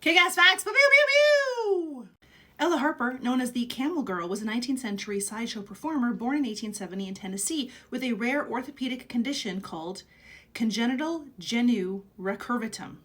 Kick-ass facts! Pew, pew, pew, pew! Ella Harper, known as the Camel Girl, was a 19th century sideshow performer born in 1870 in Tennessee with a rare orthopedic condition called congenital genu recurvatum,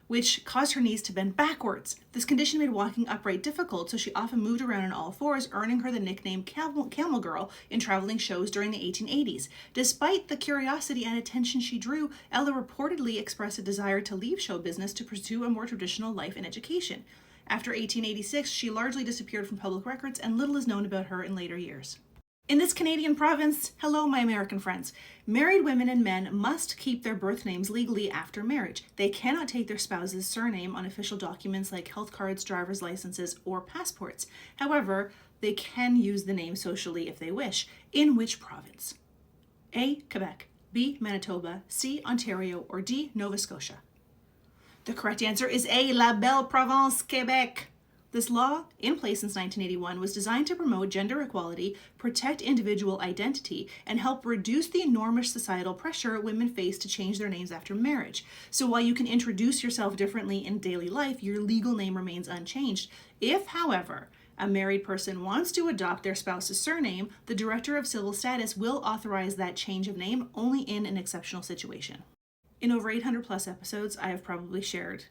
which caused her knees to bend backwards. This condition made walking upright difficult, so she often moved around on all fours, earning her the nickname Camel Girl in traveling shows during the 1880s. Despite the curiosity and attention she drew, Ella reportedly expressed a desire to leave show business to pursue a more traditional life and education. After 1886, she largely disappeared from public records, and little is known about her in later years. In this Canadian province, hello my American friends, married women and men must keep their birth names legally after marriage. They cannot take their spouse's surname on official documents like health cards, driver's licenses, or passports. However, they can use the name socially if they wish. In which province? A. Quebec, B. Manitoba, C. Ontario, or D. Nova Scotia? The correct answer is A. La Belle Province, Quebec. This law, in place since 1981, was designed to promote gender equality, protect individual identity, and help reduce the enormous societal pressure women face to change their names after marriage. So while you can introduce yourself differently in daily life, your legal name remains unchanged. If, however, a married person wants to adopt their spouse's surname, the Director of Civil Status will authorize that change of name only in an exceptional situation. In over 800 plus episodes, I have probably shared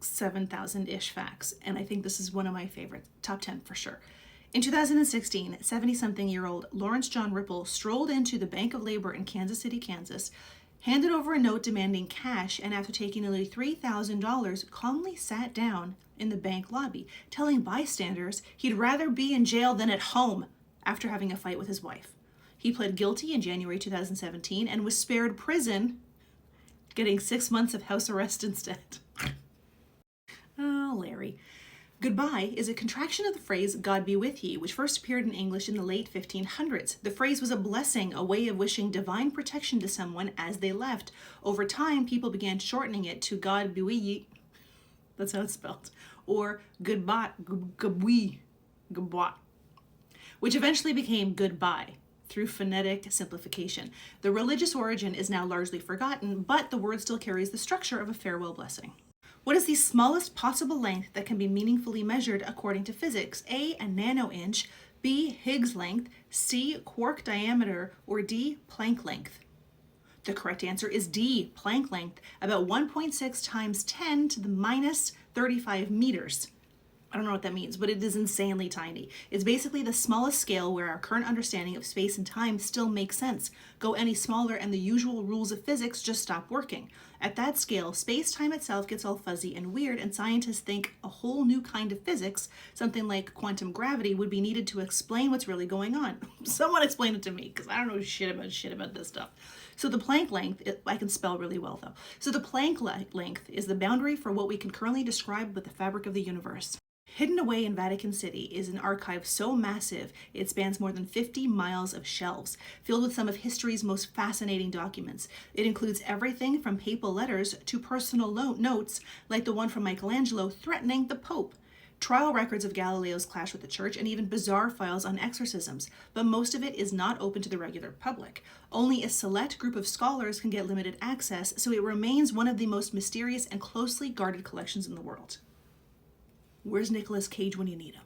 7,000-ish facts, and I think this is one of my favorites, top 10 for sure. In 2016, 70-something-year-old Lawrence John Ripple strolled into the Bank of Labor in Kansas City, Kansas, handed over a note demanding cash, and after taking nearly $3,000, calmly sat down in the bank lobby, telling bystanders he'd rather be in jail than at home after having a fight with his wife. He pled guilty in January 2017 and was spared prison, getting 6 months of house arrest instead. Oh, Larry. Goodbye is a contraction of the phrase God be with ye, which first appeared in English in the late 1500s. The phrase was a blessing, a way of wishing divine protection to someone as they left. Over time, people began shortening it to God be with ye. That's how it's spelled. Or goodbye, goodbye, which eventually became goodbye through phonetic simplification. The religious origin is now largely forgotten, but the word still carries the structure of a farewell blessing. What is the smallest possible length that can be meaningfully measured according to physics? A nanoinch, B, Higgs length, C, quark diameter, or D, Planck length? The correct answer is D, Planck length, about 1.6 times 10 to the minus 35 meters. I don't know what that means, but it is insanely tiny. It's basically the smallest scale where our current understanding of space and time still makes sense. Go any smaller and the usual rules of physics just stop working. At that scale, space-time itself gets all fuzzy and weird, and scientists think a whole new kind of physics, something like quantum gravity, would be needed to explain what's really going on. Someone explain it to me, because I don't know shit about this stuff. So the Planck length, I can spell really well though. So the Planck length is the boundary for what we can currently describe with the fabric of the universe. Hidden away in Vatican City is an archive so massive it spans more than 50 miles of shelves, filled with some of history's most fascinating documents. It includes everything from papal letters to personal notes, like the one from Michelangelo threatening the Pope, trial records of Galileo's clash with the church, and even bizarre files on exorcisms. But most of it is not open to the regular public. Only a select group of scholars can get limited access, so it remains one of the most mysterious and closely guarded collections in the world. Where's Nicolas Cage when you need him?